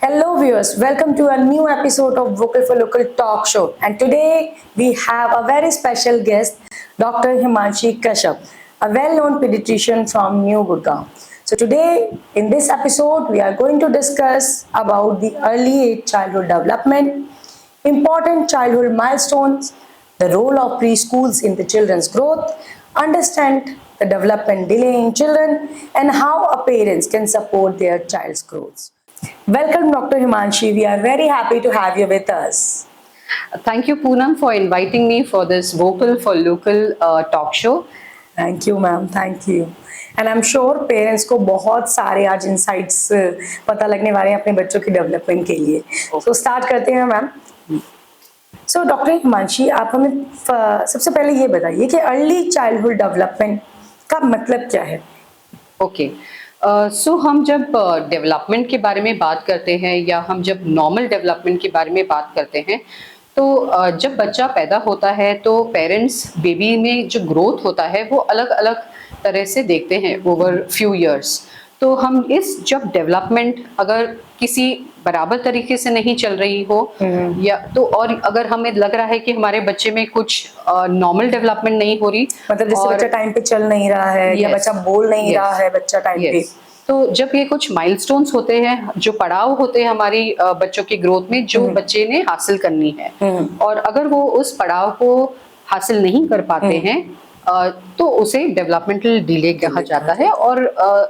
Hello viewers, welcome to a new episode of Vocal for Local talk show. And today we have a very special guest, Dr. Himanshi Kashyap, a well-known pediatrician from New Gurgaon. So today in this episode we are going to discuss about the early age childhood development, important childhood milestones, the role of preschools in the children's growth, understand the development delay in children, and how a parents can support their child's growth. Welcome, Dr. Himanshi. We are very happy to have you with us. Thank you, Poonam, for inviting me for this Vocal for Local talk show. Thank you, ma'am. Thank you. And I'm sure parents को बहुत सारे आज insights पता लगने वाले हैं अपने बच्चों की development के लिए. So start करते हैं, मैम. So डॉक्टर हिमांशी, आप हमें सबसे पहले ये बताइए कि अर्ली चाइल्डहुड डेवलपमेंट का मतलब क्या है? ओके, सो हम जब डेवलपमेंट के बारे में बात करते हैं या हम जब नॉर्मल डेवलपमेंट के बारे में बात करते हैं तो जब बच्चा पैदा होता है तो पेरेंट्स बेबी में जो ग्रोथ होता है वो अलग अलग तरह से देखते हैं ओवर फ्यू इयर्स. तो हम इस जब डेवलपमेंट अगर किसी बराबर तरीके से नहीं चल रही हो या तो और अगर हमें लग रहा है कि हमारे बच्चे में कुछ नॉर्मल डेवलपमेंट नहीं हो रही, मतलब जैसे बच्चा टाइम पे चल नहीं रहा है या बच्चा बोल नहीं रहा है बच्चा टाइम पे, तो जब ये कुछ माइलस्टोन्स होते हैं, जो पड़ाव होते हैं हमारी बच्चों की ग्रोथ में जो बच्चे ने हासिल करनी है, और अगर वो उस पड़ाव को हासिल नहीं कर पाते हैं तो उसे डेवलपमेंटल डिले कहा जाता है. और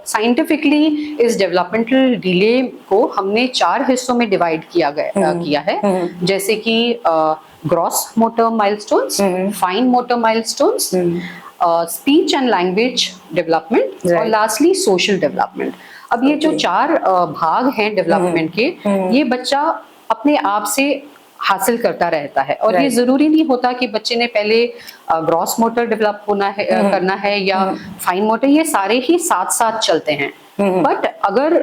साइंटिफिकली इस डेवलपमेंटल डिले को हमने 4 हिस्सों में डिवाइड किया है, जैसे कि gross motor milestones, fine motor milestones, speech and language development और लास्टली सोशल डेवलपमेंट. अब ये जो 4 भाग हैं डेवलपमेंट के, ये बच्चा अपने आप से हासिल करता रहता है. और ये जरूरी नहीं होता कि बच्चे ने पहले ग्रॉस मोटर डेवलप होना है करना है या फाइन मोटर, ये सारे ही साथ साथ चलते हैं. बट अगर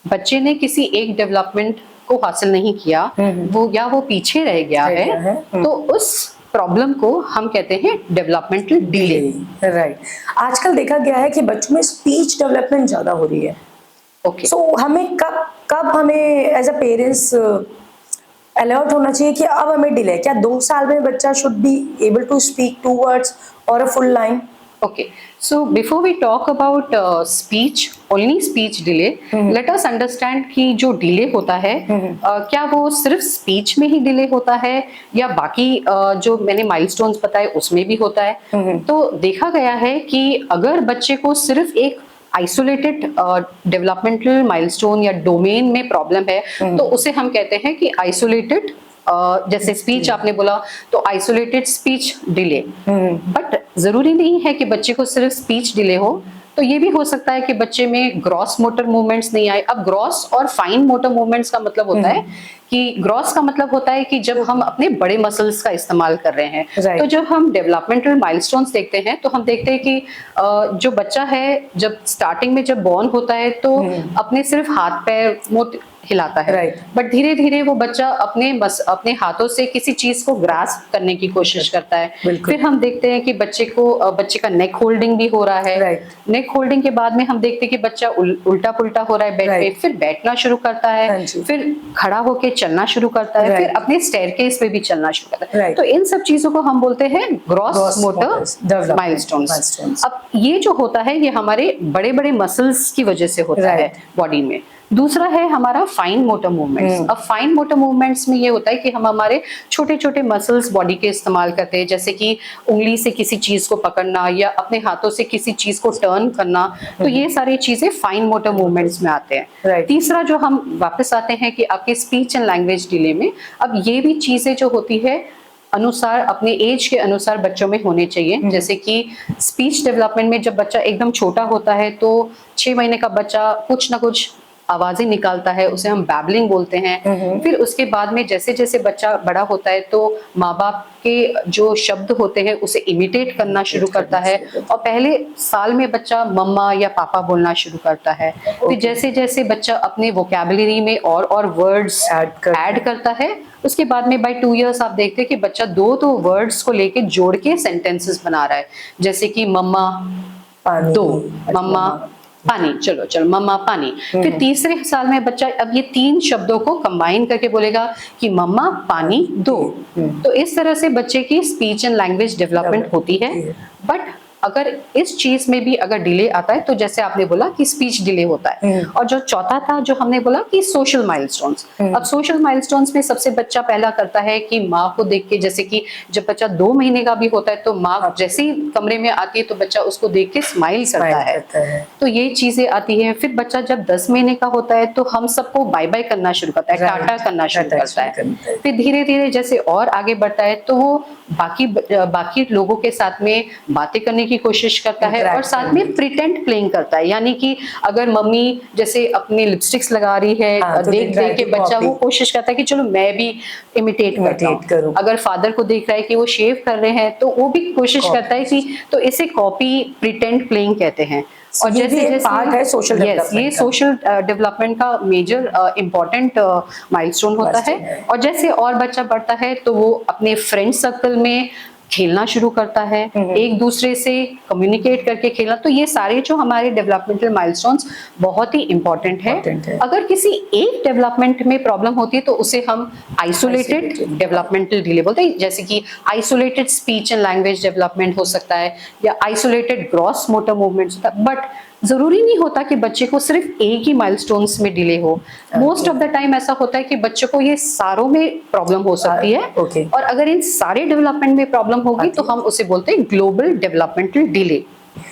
बच्चे ने किसी एक डेवलपमेंट को हासिल नहीं किया, वो पीछे रह गया है, तो उस प्रॉब्लम को हम कहते हैं डेवलपमेंटल डिले. राइट. आजकल देखा गया है कि बच्चों में स्पीच डेवलपमेंट ज्यादा हो रही है. ओके, सो हमें कब हमें एज अ पेरेंट्स अलर्ट होना चाहिए कि अब हमें डिले, क्या 2 साल में बच्चा should be able to speak 2 words और a full line? Okay, so before we talk about only speech delay, let us understand कि जो डिले होता है क्या वो सिर्फ स्पीच में ही डिले होता है या बाकी जो मैंने माइलस्टोन्स बताए उसमें भी होता है. तो देखा गया है कि अगर बच्चे को सिर्फ एक आइसोलेटेड डेवलपमेंटल माइलस्टोन या डोमेन में प्रॉब्लम है तो उसे हम कहते हैं कि आइसोलेटेड, जैसे स्पीच आपने बोला तो आइसोलेटेड स्पीच डिले. बट जरूरी नहीं है कि बच्चे को सिर्फ स्पीच डिले हो, तो ये भी हो सकता है कि बच्चे में ग्रॉस मोटर मूवमेंट्स नहीं आए. अब ग्रॉस और फाइन मोटर मूवमेंट्स का मतलब होता है कि ग्रॉस का मतलब होता है कि जब हम अपने बड़े मसल्स का इस्तेमाल कर रहे हैं. तो जब हम डेवलपमेंटल माइलस्टोन्स देखते हैं तो हम देखते हैं कि जो बच्चा है जब स्टार्टिंग में जब बॉर्न होता है तो अपने सिर्फ हाथ पैर मुंह हिलाता है, बट धीरे धीरे वो बच्चा अपने हाथों से किसी चीज को ग्रास्प करने की कोशिश करता है. फिर हम देखते हैं कि बच्चे का नेक होल्डिंग भी हो रहा है. नेक होल्डिंग के बाद में हम देखते हैं कि बच्चा उल्टा पुल्टा हो रहा है बेड पे, फिर बैठना शुरू करता है, फिर खड़ा होके चलना शुरू करता है, फिर अपने स्टेयरकेस पे भी चलना शुरू करता है. तो इन सब चीजों को हम बोलते हैं ग्रॉस मोटर माइलस्टोन्स. अब ये जो होता है ये हमारे बड़े बड़े मसल्स की वजह से होता है बॉडी में. दूसरा है हमारा फाइन मोटर मूवमेंट्स. अब फाइन मोटर मूवमेंट्स में ये होता है कि हम हमारे छोटे छोटे मसल्स बॉडी के इस्तेमाल करते हैं, जैसे कि उंगली से किसी चीज को पकड़ना या अपने हाथों से किसी चीज को टर्न करना. तो ये सारी चीजें फाइन मोटर मूवमेंट्स में आते हैं. तीसरा जो हम वापस आते हैं कि आपके स्पीच एंड लैंग्वेज डिले में, अब ये भी चीजें जो होती है अनुसार अपने एज के अनुसार बच्चों में होने चाहिए. जैसे कि स्पीच डेवलपमेंट में जब बच्चा एकदम छोटा होता है तो 6 महीने का बच्चा कुछ ना कुछ आवाजें निकालता है, उसे हम बैबलिंग बोलते हैं. फिर उसके बाद में जैसे जैसे बच्चा बड़ा होता है तो माँ बाप के जो शब्द होते हैं उसे इमिटेट करना शुरू करता है, और पहले साल में बच्चा मम्मा या पापा बोलना शुरू करता है. फिर जैसे जैसे बच्चा अपने वोकैबुलरी में और वर्ड्स ऐड करता है, उसके बाद में बाय 2 इयर्स आप देखते हैं कि बच्चा 2 वर्ड्स को लेके जोड़ के सेंटेंसेस बना रहा है, जैसे कि मम्मा 2, मम्मा पानी, चलो चलो मम्मा पानी। फिर तीसरे साल में बच्चा अब ये 3 शब्दों को कंबाइन करके बोलेगा कि मम्मा पानी दो। तो इस तरह से बच्चे की स्पीच एंड लैंग्वेज डेवलपमेंट होती है। बट अगर इस चीज में भी अगर डिले आता है तो जैसे आपने बोला कि स्पीच डिले होता है। और जो चौथा था जो हमने बोला कि सोशल माइलस्टोन्स। अब सोशल माइलस्टोन्स में सबसे बच्चा पहला करता है कि माँ को देख के, जैसे कि जब बच्चा 2 महीने का भी होता है तो माँ जैसे ही कमरे में आती है तो बच्चा उसको देख के स्माइल करता है। तो ये चीजें आती है। फिर बच्चा जब 10 महीने का होता है तो हम सबको बाय बाय करना शुरू करता है, टाटा करना शुरू करता है। फिर धीरे धीरे जैसे और आगे बढ़ता है तो वो बाकी लोगों के साथ में बातें करने की कोशिश करता है और साथ में प्रिटेंड प्लेइंग करता है। यानी कि अगर मम्मी जैसे अपनी लिपस्टिक्स लगा रही है, तो देख देख के बच्चा वो कोशिश करता है कि चलो मैं भी इमिटेट करता हूं। अगर फादर को देख रहा है कि वो शेव कर रहे हैं तो वो भी कोशिश करता है कि, तो इसे कॉपी प्रिटेंड प्लेइंग कहते हैं। और जैसे जैसे पार्ट है सोशल डेवलपमेंट, ये सोशल डेवलपमेंट का मेजर इम्पोर्टेंट माइलस्टोन होता है। और जैसे और बच्चा बढ़ता है तो वो अपने फ्रेंड सर्कल में खेलना शुरू करता है, एक दूसरे से कम्युनिकेट करके खेलना। तो ये सारे जो हमारे डेवलपमेंटल माइलस्टोन्स बहुत ही इंपॉर्टेंट है। अगर किसी एक डेवलपमेंट में प्रॉब्लम होती है तो उसे हम आइसोलेटेड डेवलपमेंटल डिले बोलते हैं। जैसे कि isolated speech and language development हो सकता है या आइसोलेटेड ग्रॉस मोटर मूवमेंट होता है। बट जरूरी नहीं होता कि बच्चे को सिर्फ एक ही माइलस्टोन्स में डिले हो। मोस्ट ऑफ द टाइम ऐसा होता है कि बच्चे को ये सारों में प्रॉब्लम हो सकती है। और अगर इन सारे डेवलपमेंट में प्रॉब्लम होगी तो हम उसे बोलते हैं ग्लोबल डेवलपमेंटल डिले।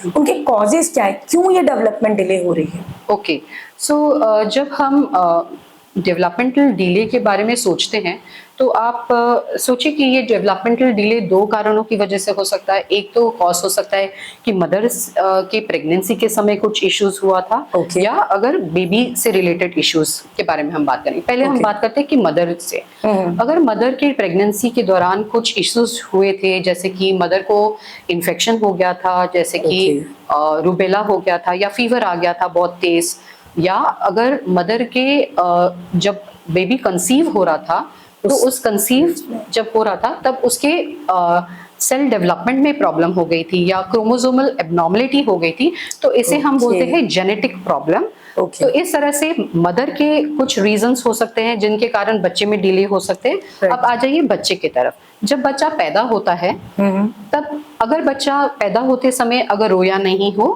उनके कॉजेस क्या है, क्यों ये डेवलपमेंट डिले हो रही है? ओके, सो जब हम डेवलपमेंटल डिले के बारे में सोचते हैं तो आप सोचिए कि ये डेवलपमेंटल डिले 2 कारणों की वजह से हो सकता है। एक तो कॉज हो सकता है कि मदर्स के प्रेगनेंसी के समय कुछ इश्यूज हुआ था, या अगर बेबी से रिलेटेड इश्यूज के बारे में हम बात करें। पहले हम बात करते हैं कि मदर से। अगर मदर के प्रेगनेंसी के दौरान कुछ इश्यूज हुए थे, जैसे कि मदर को इन्फेक्शन हो गया था, जैसे कि रूबेला हो गया था या फीवर आ गया था बहुत तेज, या अगर मदर के जब बेबी कंसीव हो रहा था तो उस कंसीव जब हो रहा था तब उसके सेल डेवलपमेंट में प्रॉब्लम हो गई थी या क्रोमोसोमल एब्नॉर्मलिटी हो गई थी, तो इसे हम बोलते हैं जेनेटिक प्रॉब्लम। तो इस तरह से मदर के कुछ रीजंस हो सकते हैं जिनके कारण बच्चे में डिले हो सकते हैं। अब आ जाइए बच्चे की तरफ। जब बच्चा पैदा होता है तब अगर बच्चा पैदा होते समय अगर रोया नहीं हो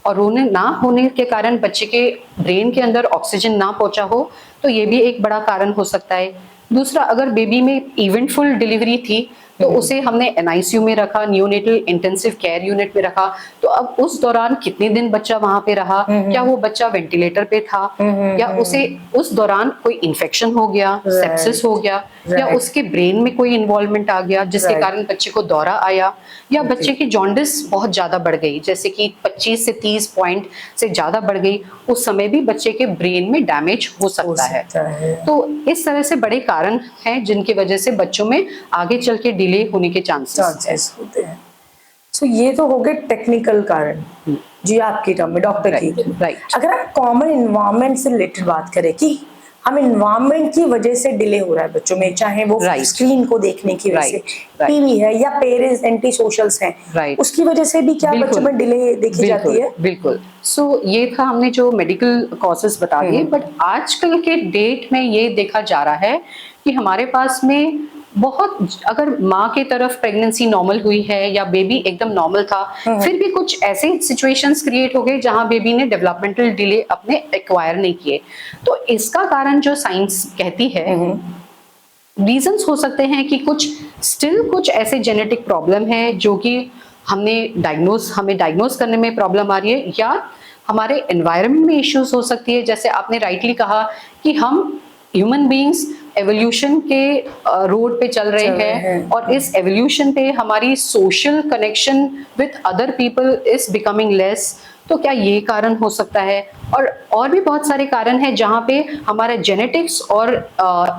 और रोने ना होने के कारण बच्चे के ब्रेन के अंदर ऑक्सीजन ना पहुंचा हो तो ये भी एक बड़ा कारण हो सकता है। दूसरा, अगर बेबी में इवेंटफुल डिलीवरी थी तो उसे हमने एनआईसीयू में रखा, न्यूनेटल इंटेंसिव केयर यूनिट में रखा, तो अब उस दौरान कितने दिन बच्चा वहां पे रहा, क्या वो बच्चा वेंटिलेटर पे था, या उसे उस दौरान कोई इन्फेक्शन हो गया, सेप्सिस हो गया, या उसके ब्रेन में कोई इन्वॉल्वमेंट आ गया जिसके कारण बच्चे को दौरा आया, या बच्चे की जॉन्डिस बहुत ज्यादा बढ़ गई, जैसे कि 25 से 30 पॉइंट से ज्यादा बढ़ गई, उस समय भी बच्चे के ब्रेन में डैमेज हो सकता है। तो इस तरह से बड़े कारण हैं जिनकी वजह से बच्चों में आगे चल के डिले होने के चांसेस होते हैं। सो ये तो हो गए टेक्निकल कारण जी आपकी टर्म में, डॉक्टर की। अगर आप कॉमन इन्वायरमेंट से रिलेटेड बात करें कि हम इन्वायरमेंट की वजह से डिले हो रहा है बच्चों में, चाहे वो स्क्रीन को देखने की वजह से, टीवी है, या पेरेंट्स एंटी सोशल्स हैं, उसकी वजह से भी क्या बच्चों में डिले देखी जाती है? बिल्कुल। सो ये था हमने जो मेडिकल कॉजेस बता दिए, बट आजकल के डेट में ये देखा जा रहा है कि हमारे पास में बहुत, अगर माँ की तरफ प्रेगनेंसी नॉर्मल हुई है या बेबी एकदम नॉर्मल था, फिर भी कुछ ऐसे सिचुएशंस क्रिएट हो गए जहां बेबी ने डेवलपमेंटल डिले अपने एक्वायर नहीं किए। तो इसका कारण जो साइंस कहती है, रीजंस हो सकते हैं कि कुछ ऐसे जेनेटिक प्रॉब्लम है जो कि हमें डायग्नोज करने में प्रॉब्लम आ रही है, या हमारे एनवायरनमेंट में इश्यूज हो सकती है। जैसे आपने राइटली कहा कि हम ह्यूमन बींग्स एवोल्यूशन के रोड पे चल रहे हैं और इस एवोल्यूशन पे हमारी social connection with other people is becoming less. तो क्या ये कारण हो सकता है? और भी बहुत सारे कारण हैं जहाँ पे हमारा जेनेटिक्स और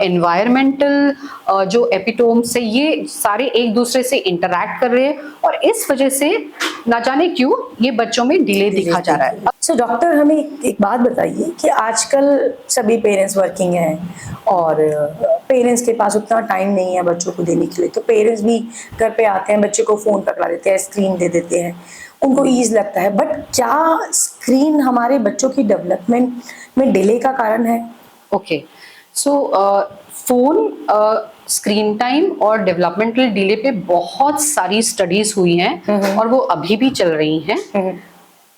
एनवायरमेंटल जो एपिटोम्स है ये सारे एक दूसरे से इंटरैक्ट कर रहे हैं, और इस वजह से ना जाने क्यों ये बच्चों में डिले दिखा जा रहा है। सो डॉक्टर, हमें एक बात बताइए कि आजकल सभी पेरेंट्स वर्किंग हैं और पेरेंट्स के पास उतना टाइम नहीं है बच्चों को देने के लिए, तो पेरेंट्स भी घर पे आते हैं, बच्चे को फ़ोन पकड़ा देते हैं, स्क्रीन दे देते हैं, उनको ईज लगता है, बट क्या स्क्रीन हमारे बच्चों की डेवलपमेंट में डिले का कारण है? ओके, सो फोन स्क्रीन टाइम और डेवलपमेंटल डिले पे बहुत सारी स्टडीज हुई हैं और वो अभी भी चल रही हैं।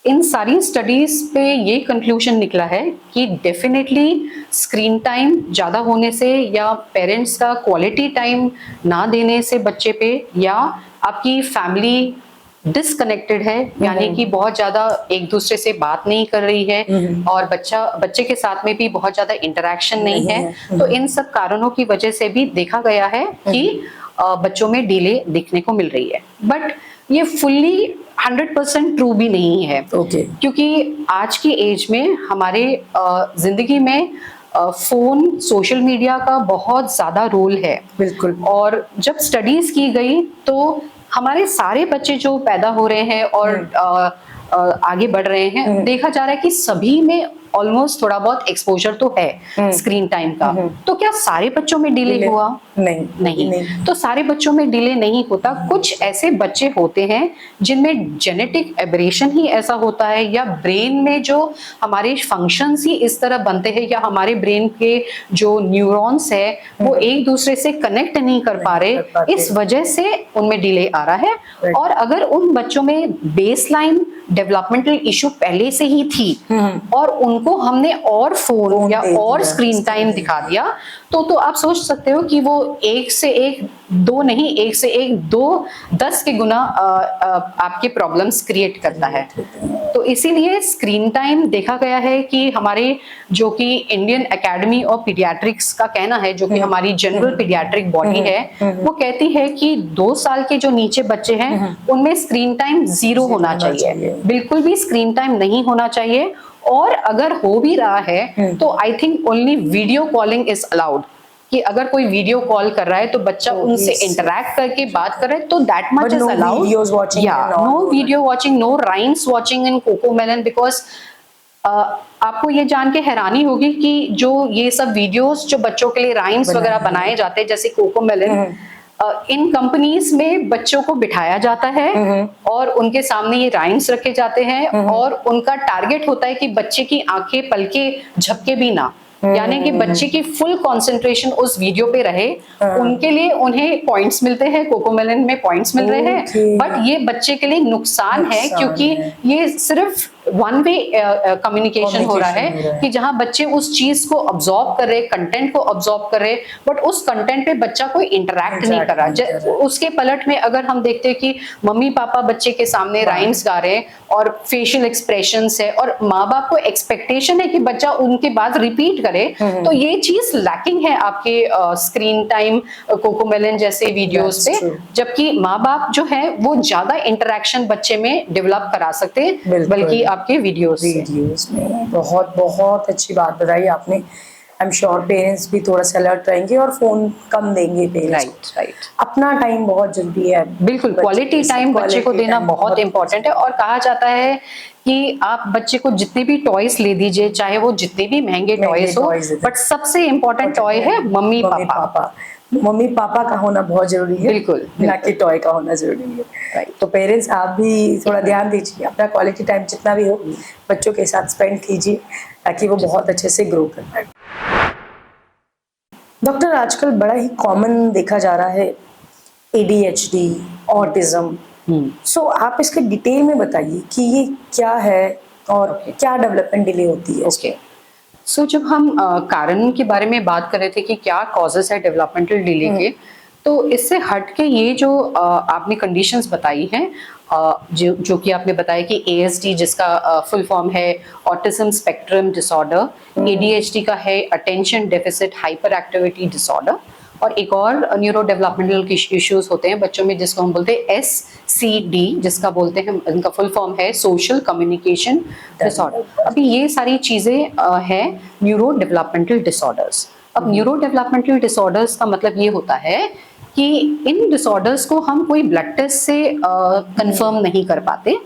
इन सारी स्टडीज पे ये कंक्लूजन निकला है कि डेफिनेटली स्क्रीन टाइम ज़्यादा होने से या पेरेंट्स का क्वालिटी टाइम ना देने से बच्चे पे, या आपकी फैमिली डिसकनेक्टेड है, यानी कि बहुत ज्यादा एक दूसरे से बात नहीं कर रही है और बच्चे के साथ में भी बहुत ज्यादा इंटरेक्शन नहीं है, तो इन सब कारणों की वजह से भी देखा गया है कि बच्चों में डिले दिखने को मिल रही है। बट ये फुल्ली 100% ट्रू भी नहीं है। क्योंकि आज की एज में हमारे जिंदगी में फोन, सोशल मीडिया का बहुत ज्यादा रोल है। बिल्कुल। और जब स्टडीज की गई तो हमारे सारे बच्चे जो पैदा हो रहे हैं और आगे बढ़ रहे हैं, देखा जा रहा है कि सभी में ऑलमोस्ट थोड़ा बहुत एक्सपोजर तो है स्क्रीन टाइम का। तो क्या सारे बच्चों में डिले हुआ? नहीं। तो सारे बच्चों में डिले नहीं होता। कुछ ऐसे बच्चे होते हैं जिनमें जेनेटिक एबरेशन ही ऐसा होता है, या ब्रेन में जो हमारे फंक्शंस ही इस तरह बनते हैं, या हमारे ब्रेन के जो न्यूरॉन्स है वो एक दूसरे से कनेक्ट नहीं कर पा रहे, इस वजह से उनमें डिले आ रहा है। और अगर उन बच्चों में बेसलाइन डेवलपमेंटल इशू पहले से ही थी और उनको हमने और फोन या और स्क्रीन टाइम दिखा दिया, तो आप सोच सकते हो कि वो एक से एक दो नहीं, एक से एक दो 10 के गुना आपके प्रॉब्लम्स क्रिएट करता है। तो इसीलिए स्क्रीन टाइम देखा गया है कि हमारे जो कि इंडियन एकेडमी ऑफ पीडियाट्रिक्स का कहना है, जो कि हमारी जनरल पीडियाट्रिक बॉडी है, वो कहती है कि 2 साल के जो नीचे बच्चे हैं उनमें स्क्रीन टाइम 0 होना चाहिए, बिल्कुल भी स्क्रीन टाइम नहीं होना चाहिए। और अगर हो भी रहा है तो I think only video calling is allowed, कि अगर कोई वीडियो कॉल कर रहा है तो बच्चा उनसे इंटरैक्ट करके बात कर रहा है, तो that much is allowed. No video watching, no rhymes watching in Cocomelon, because आपको ये जान के हैरानी होगी कि जो ये सब वीडियोस जो बच्चों के लिए राइम्स वगैरह बनाए जाते हैं जैसे कोकोमेलन, इन कंपनीज में बच्चों को बिठाया जाता है और उनके सामने ये राइम्स रखे जाते हैं और उनका टारगेट होता है कि बच्चे की आंखें पलके झपके भी ना, यानी कि बच्चे की फुल कंसंट्रेशन उस वीडियो पे रहे। उनके लिए उन्हें पॉइंट्स मिलते हैं, कोकोमेलन में पॉइंट्स मिल रहे हैं, बट ये बच्चे के लिए नुकसान है, क्योंकि ये सिर्फ वन वे कम्युनिकेशन हो रहा है कि जहां बच्चे उस चीज को ऑब्जॉर्व कर रहे, कंटेंट को ऑब्जॉर्व कर रहे, बट उस कंटेंट पे बच्चा कोई इंटरैक्ट नहीं कर रहा। उसके पलट में अगर हम देखते हैं कि मम्मी पापा बच्चे के सामने राइम्स गा रहे हैं और फेशियल एक्सप्रेशंस है और माँ बाप को एक्सपेक्टेशन है कि बच्चा उनके बाद रिपीट करे, तो ये चीज लैकिंग है आपके स्क्रीन टाइम कोकोमेलन जैसे वीडियोस पे। जबकि माँ बाप जो है वो ज्यादा इंटरेक्शन बच्चे में डेवलप करा सकते हैं, बल्कि आपके वीडियोस में। बहुत बहुत अच्छी बात बताई आपने। आई एम श्योर पेरेंट्स भी थोड़ा सा अलर्ट रहेंगे और फोन कम देंगे पेरेंट्स। राइट। अपना टाइम बहुत जरूरी है, बिल्कुल क्वालिटी टाइम बच्चे को देना बहुत इंपॉर्टेंट है। और कहा जाता है कि आप बच्चे को जितने भी टॉयज ले दीजिए, चाहे वो जितने भी महंगे टॉयज हो, बट सबसे इम्पोर्टेंट टॉय है मम्मी पापा। मम्मी पापा का होना बहुत जरूरी है, बिल्कुल, ना कि टॉय का होना जरूरी है। राइट। तो पेरेंट्स आप भी थोड़ा ध्यान दीजिए, अपना क्वालिटी टाइम जितना भी हो बच्चों के साथ स्पेंड कीजिए, ताकि वो बहुत अच्छे से ग्रो कर पाए। डॉक्टर, आजकल बड़ा ही कॉमन देखा जा रहा है ADHD, ऑटिज्म। सो आप इसके डिटेल में बताइए कि ये क्या है और क्या डेवलपमेंट डिले होती है इसके। सो जब हम कारण के बारे में बात कर रहे थे कि क्या कॉजेस है डेवलपमेंटल डिले के, तो इससे हट के ये जो आपने कंडीशंस बताई हैं, जो कि आपने बताया कि ASD जिसका फुल फॉर्म है ऑटिज्म स्पेक्ट्रम डिसऑर्डर, ADHD का है attention deficit hyper activity disorder, और एक और न्यूरो डेवलपमेंटल इश्यूज होते हैं बच्चों में जिसको हम बोलते हैं SCD, जिसका बोलते हैं, इनका फुल फॉर्म है सोशल कम्युनिकेशन डिसऑर्डर। अभी ये सारी चीजें हैं न्यूरो डेवलपमेंटल डिसऑर्डर्स। अब न्यूरो डेवलपमेंटल डिसऑर्डर्स का मतलब ये होता है कि इन डिसऑर्डर्स को हम कोई ब्लड टेस्ट से कंफर्म नहीं कर पाते,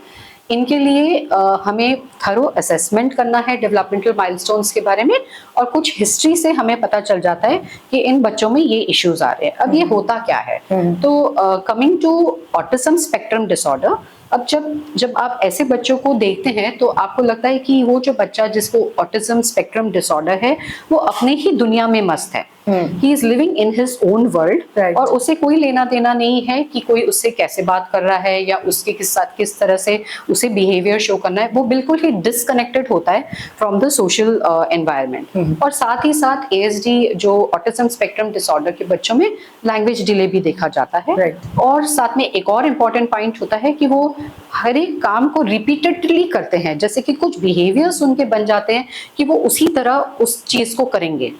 इनके लिए हमें थरो असेसमेंट करना है डेवलपमेंटल माइलस्टोन्स के बारे में, और कुछ हिस्ट्री से हमें पता चल जाता है कि इन बच्चों में ये इश्यूज आ रहे हैं। अब ये होता क्या है, तो coming to autism spectrum disorder, अब जब आप ऐसे बच्चों को देखते हैं तो आपको लगता है कि वो जो बच्चा जिसको ऑटिज्म स्पेक्ट्रम डिसऑर्डर है वो अपने ही दुनिया में मस्त है, he is living in his own world, और उसे कोई लेना देना नहीं है कि कोई उससे कैसे बात कर रहा है या उसके साथ किस तरह से उसे बिहेवियर शो करना है। वो बिल्कुल ही डिसकनेक्टेड होता है फ्रॉम द सोशल एनवायरनमेंट। और साथ ही साथ ASD जो ऑटिज्म स्पेक्ट्रम डिसऑर्डर के बच्चों में लैंग्वेज डिले भी देखा जाता है। और साथ में एक और इम्पॉर्टेंट पॉइंट होता है कि वो हर एक काम को रिपीटेडली करते हैं, जैसे कि कुछ बिहेवियर्स उनके बन जाते हैं कि वो उसी तरह उस चीज को करेंगे।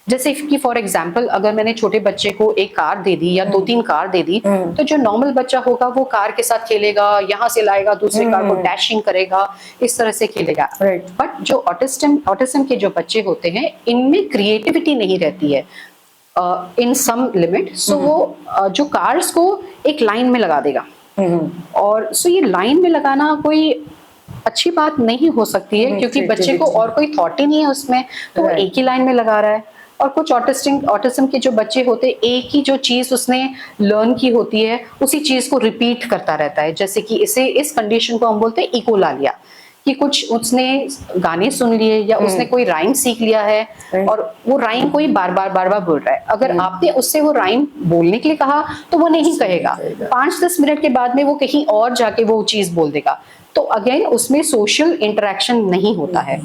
जैसे कि फॉर एग्जाम्पल अगर मैंने छोटे बच्चे को एक कार दे दी या 2-3 कार दे दी, तो जो नॉर्मल बच्चा होगा वो कार के साथ खेलेगा, यहाँ से लाएगा दूसरे कार को डैशिंग करेगा, इस तरह से खेलेगा। बट जो ऑटिज्म के जो बच्चे होते हैं इनमें क्रिएटिविटी नहीं रहती है इन सम लिमिट, सो वो जो कार्स को एक लाइन में लगा देगा, और सो ये लाइन में लगाना कोई अच्छी बात नहीं हो सकती है, क्योंकि बच्चे को और कोई थॉट ही नहीं है उसमें, तो वो एक ही लाइन में लगा रहा है। और कुछ ऑटिज्म के जो बच्चे होते हैं एक ही जो चीज उसने लर्न की होती है उसी चीज को रिपीट करता रहता है। जैसे कि इस कंडीशन को हम बोलते हैं इकोलालिया, कि कुछ उसने गाने सुन लिए या उसने कोई राइम सीख लिया है और वो राइम कोई बार बार बोल रहा है। अगर आपने उससे वो राइम बोलने के लिए कहा तो वो नहीं कहेगा, 5-10 मिनट के बाद में वो कहीं और जाके वो चीज बोल देगा। तो अगेन उसमें सोशल इंटरेक्शन नहीं होता है।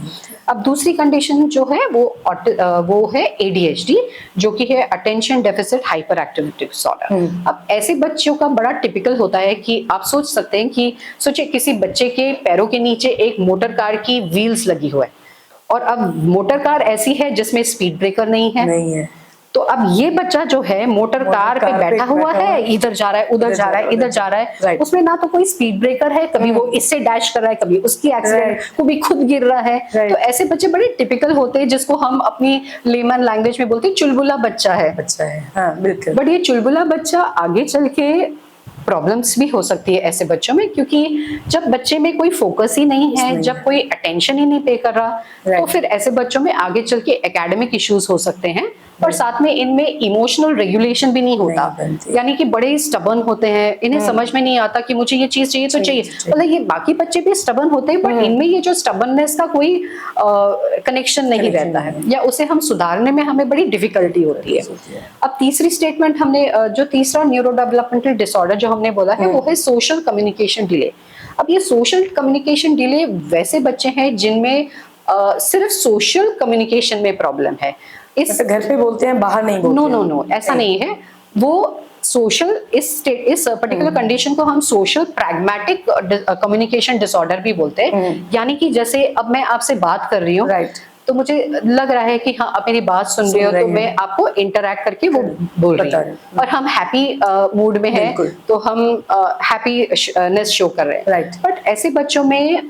अब दूसरी कंडीशन जो है वो है ADHD, जो कि है attention deficit hyper activity disorder. अब ऐसे बच्चों का बड़ा टिपिकल होता है कि आप सोच सकते हैं कि सोचिए किसी बच्चे के पैरों के नीचे एक मोटर कार की व्हील्स लगी हुई है, और अब मोटर कार ऐसी है जिसमें स्पीड ब्रेकर नहीं है। तो अब ये बच्चा जो है मोटर कार पे बैठा हुआ है, इधर जा रहा है उधर जा रहा है इधर जा रहा है, उसमें ना तो कोई स्पीड ब्रेकर है, कभी वो इससे डैश कर रहा है, कभी उसकी एक्सीडेंट, कभी खुद गिर रहा है। तो ऐसे बच्चे बड़े टिपिकल होते हैं, जिसको हम अपनी लेमन लैंग्वेज में बोलते हैं चुलबुला बच्चा है। हाँ, बिल्कुल। बट ये चुलबुला बच्चा आगे चल के प्रॉब्लम्स भी हो सकती है ऐसे बच्चों में, क्योंकि जब बच्चे में कोई फोकस ही नहीं है, जब कोई अटेंशन ही नहीं पे कर रहा, तो फिर ऐसे बच्चों में आगे चल के एकेडमिक इश्यूज हो सकते हैं। और साथ में इनमें इमोशनल रेगुलेशन भी नहीं होता, यानी कि बड़े स्टबर्न होते हैं, इन्हें समझ में नहीं आता कि मुझे ये चीज चाहिए तो चाहिए। मतलब ये बाकी बच्चे भी स्टबर्न होते हैं, बट इनमें ये जो स्टबर्ननेस का कोई कनेक्शन नहीं रहता है, या उसे हम सुधारने में हमें बड़ी डिफिकल्टी होती है। अब तीसरी स्टेटमेंट हमने जो तीसरा न्यूरो डेवलपमेंटल डिसऑर्डर जो हमने बोला है वो है सोशल कम्युनिकेशन डिले। अब ये सोशल कम्युनिकेशन डिले वैसे बच्चे हैं जिनमें सिर्फ सोशल कम्युनिकेशन में प्रॉब्लम है। इस घर पे बोलते हैं, बाहर नहीं बोलते। नो ऐसा नहीं है। वो सोशल इस पर्टिकुलर कंडीशन को हम सोशल प्रैग्मेटिक कम्युनिकेशन डिसऑर्डर भी बोलते हैं। यानी कि जैसे अब मैं आपसे बात कर रही हूँ, तो मुझे लग रहा है कि हाँ आप मेरी बात सुन रहे हो, तो मैं आपको इंटरैक्ट करके वो बोल रही हूँ, और हम हैप्पी मूड में हैं तो हम हैप्पीनेस शो कर रहे हैं। बट ऐसे बच्चों में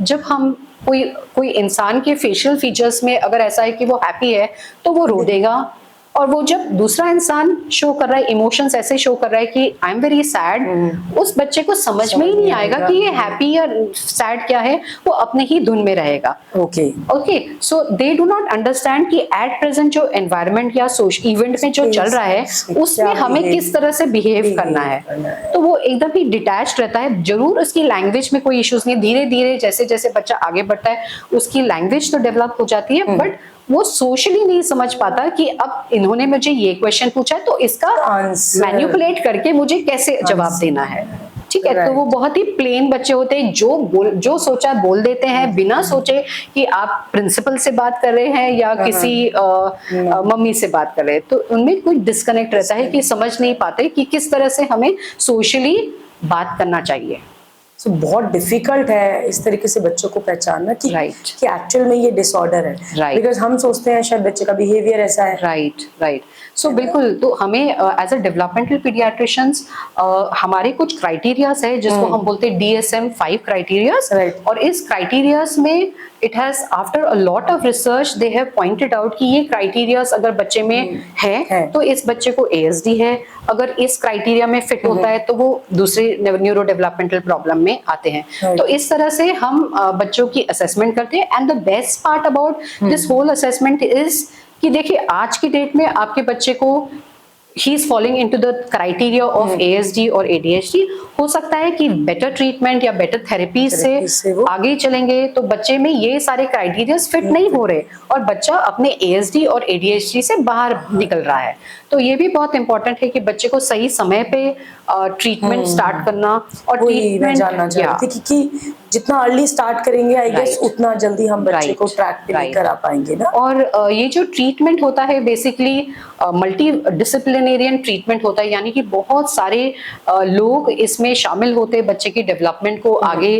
जब हम कोई इंसान के फेशियल फीचर्स में अगर ऐसा है कि वो हैप्पी है तो वो रो देगा, और वो जब दूसरा इंसान शो कर रहा है इमोशंस ऐसे शो कर रहा है कि आई एम वेरी सैड, उस बच्चे को समझ में ही नहीं आएगा कि ये हैप्पी या सैड क्या है, वो अपने ही धुन में रहेगा। Okay so they do not understand कि एट प्रेजेंट जो एनवायरनमेंट या सोशल इवेंट में जो चल रहा है उसमें हमें किस तरह से बिहेव करना है। तो वो एकदम ही डिटैच्ड रहता है। जरूर उसकी लैंग्वेज में कोई इश्यूज नहीं, धीरे धीरे जैसे जैसे बच्चा आगे बढ़ता है उसकी लैंग्वेज तो डेवलप हो जाती है, बट वो सोशली नहीं समझ पाता कि अब इन्होंने मुझे ये क्वेश्चन पूछा है तो इसका मैनिपुलेट करके मुझे कैसे जवाब देना है। ठीक है, तो वो बहुत ही प्लेन बच्चे होते हैं जो सोचा बोल देते हैं बिना सोचे कि आप प्रिंसिपल से बात कर रहे हैं या किसी मम्मी से बात कर रहे हैं। तो उनमें कोई डिस्कनेक्ट रहता है कि समझ नहीं पाते कि किस तरह से हमें सोशली बात करना चाहिए। So, बहुत डिफिकल्ट है इस तरीके से बच्चों को पहचानना कि एक्चुअल में ये डिसऑर्डर है, बिकॉज हम सोचते हैं शायद बच्चे का बिहेवियर ऐसा है। राइट सो बिल्कुल। तो हमें एज अ डेवलपमेंटल पीडियाट्रिशियंस हमारे कुछ क्राइटेरियाज है जिसको हम बोलते हैं DSM-5 क्राइटेरियाज, और इस क्राइटेरियाज में it has after a lot of research they have pointed out कि ये क्राइटेरियाज अगर बच्चे में है तो इस बच्चे को ASD है, अगर इस क्राइटेरिया में फिट होता है तो वो दूसरे न्यूरो डेवलपमेंटल प्रॉब्लम में में आते हैं। Right. तो इस तरह से हम बच्चों की असेसमेंट करते हैं। And the best part about this whole assessment is कि देखिए आज की डेट में आपके बच्चे को he is falling into the criteria of ASD और ADHD, हो सकता है कि बेटर ट्रीटमेंट या बेटर थेरेपी से वो आगे चलेंगे तो बच्चे में ये सारे क्राइटेरियाज फिट नहीं हो रहे और बच्चा अपने ASD और ADHD से बाहर निकल रहा है। तो ये भी बहुत इंपॉर्टेंट है कि बच्चे को सही समय पे ट्रीटमेंट स्टार्ट करना और ट्रीटमेंट जानना चाहिए कि जितना अर्ली स्टार्ट करेंगे आई गेस उतना जल्दी हम बच्चे को ट्रैक पे लेकर आ पाएंगे ना। और ये जो ट्रीटमेंट होता है बेसिकली मल्टी डिसिप्लिनेरियन ट्रीटमेंट होता है, यानी कि बहुत सारे लोग इसमें शामिल होते हैं बच्चे की डेवलपमेंट को आगे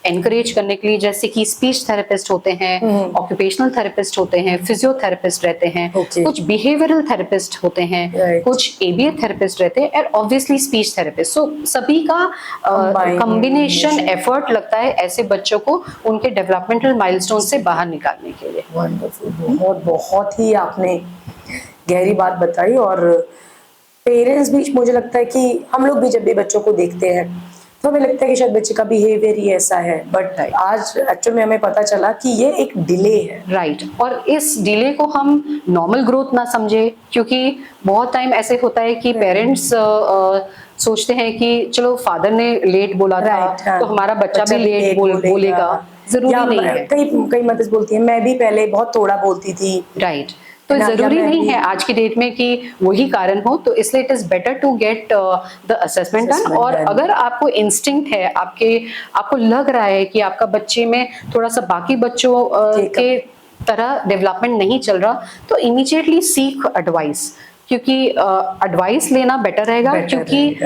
एनकरेज करने के लिए, जैसे कि स्पीच थेरेपिस्ट होते हैं, ऑक्यूपेशनल थेरेपिस्ट होते हैं, फिजियोथेरेपिस्ट रहते हैं, कुछ बिहेवियरल थेरेपिस्ट होते हैं, कुछ ABA थेरेपिस्ट रहते हैं, और ऑब्वियसली स्पीच थेरेपिस्ट। सो सभी का कॉम्बिनेशन एफर्ट लगता है ऐसे बच्चों को उनके डेवलपमेंटल माइलस्टोन से बाहर निकालने के लिए। वंडरफुल, बहुत बहुत ही आपने गहरी बात बताई। और पेरेंट्स भी, मुझे लगता है कि हम लोग भी जब भी बच्चों को देखते हैं तो हमें लगता है कि शायद बच्चे का बिहेवियर ही ऐसा है, बट आज एक्चुअल में हमें पता चला कि ये एक डिले है। राइट। और इस डिले को हम नॉर्मल ग्रोथ ना समझे, क्योंकि बहुत टाइम ऐसे होता है कि पेरेंट्स सोचते हैं कि चलो फादर ने लेट बोला था तो हमारा बच्चा भी लेट बोलेगा। जरूरी नहीं है। कई मदर्स बोलती है मैं भी पहले बहुत थोड़ा बोलती थी। राइट। तो जरूरी नहीं है आज की डेट में कि वही कारण हो, तो इसलिए it is better to get the assessment done. और अगर आपको इंस्टिंक्ट है, आपको लग रहा है कि आपका बच्चे में थोड़ा सा बाकी बच्चों के तरह डेवलपमेंट नहीं चल रहा, तो इमीडिएटली सीक एडवाइस, क्योंकि एडवाइस लेना बेटर रहेगा। क्योंकि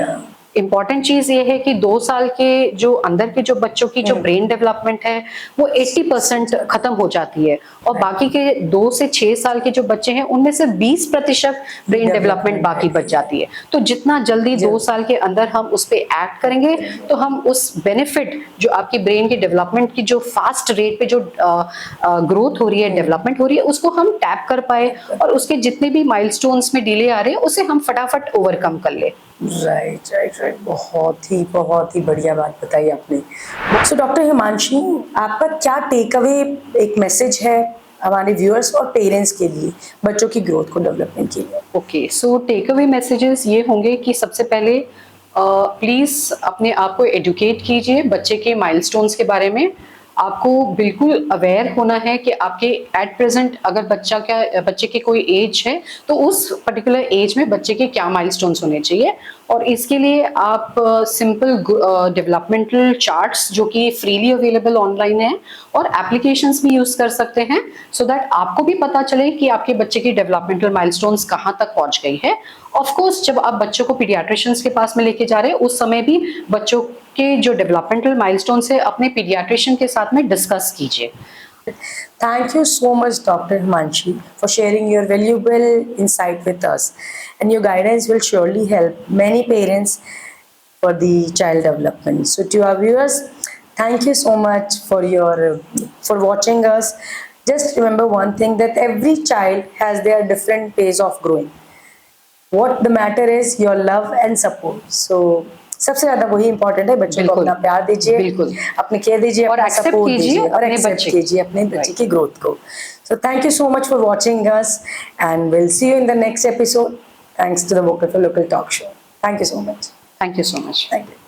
इम्पॉर्टेंट चीज ये है कि 2 साल के जो अंदर के जो बच्चों की जो ब्रेन डेवलपमेंट है वो 80% खत्म हो जाती है, और बाकी के 2 से 6 साल के जो बच्चे हैं उनमें से 20% ब्रेन डेवलपमेंट बाकी बच जाती है। तो जितना जल्दी 2 साल के अंदर हम उस पर एक्ट करेंगे तो हम उस बेनिफिट जो आपकी ब्रेन की डेवलपमेंट की जो फास्ट रेट पे जो ग्रोथ हो रही है, डेवलपमेंट हो रही है, उसको हम टैप कर पाए और उसके जितने भी माइलस्टोन्स में डिले आ रहे हैं उसे हम फटाफट ओवरकम कर ले। राइट, बहुत ही बढ़िया बात बताई आपने। सो डॉक्टर हिमांशी, आपका क्या टेक अवे एक मैसेज है हमारे व्यूअर्स और पेरेंट्स के लिए बच्चों की ग्रोथ को डेवलपमेंट के लिए? Okay, so take away messages ये होंगे कि सबसे पहले प्लीज अपने आप को एडुकेट कीजिए बच्चे के माइलस्टोन्स के बारे में। आपको बिल्कुल अवेयर होना है कि आपके एट प्रेजेंट अगर बच्चे की कोई एज है तो उस पर्टिकुलर एज में बच्चे के क्या माइलस्टोन्स होने चाहिए, और इसके लिए आप सिंपल डेवलपमेंटल चार्ट्स जो कि फ्रीली अवेलेबल ऑनलाइन है और एप्लीकेशंस भी यूज कर सकते हैं, सो दैट आपको भी पता चले कि आपके बच्चे की डेवलपमेंटल माइलस्टोन्स कहाँ तक पहुंच गई है। ऑफ कोर्स जब आप बच्चों को पीडियाट्रिशियंस के पास में लेके जा रहे हैं उस समय भी बच्चों के जो डेवलपमेंटल माइलस्टोन्स है अपने पीडियाट्रिशियन के साथ में डिस्कस कीजिए। Thank you so much, Dr. Himanshi, for sharing your valuable insight with us. And your guidance will surely help many parents for the child development. So to our viewers, thank you so much for watching us. Just remember one thing, that every child has their different pace of growing. What the matter is your love and support. So सबसे ज्यादा वही important है, बच्चों को अपना प्यार दीजिए, अपनी केयर दीजिए, अपना सपोर्ट दीजिए और एक्सेप्ट कीजिए अपने बच्चे की ग्रोथ को। So thank you so much for watching us and will see you in the next episode. Thanks to the vocal for local talk show. Thank you so much. Thank you so much. Thank you.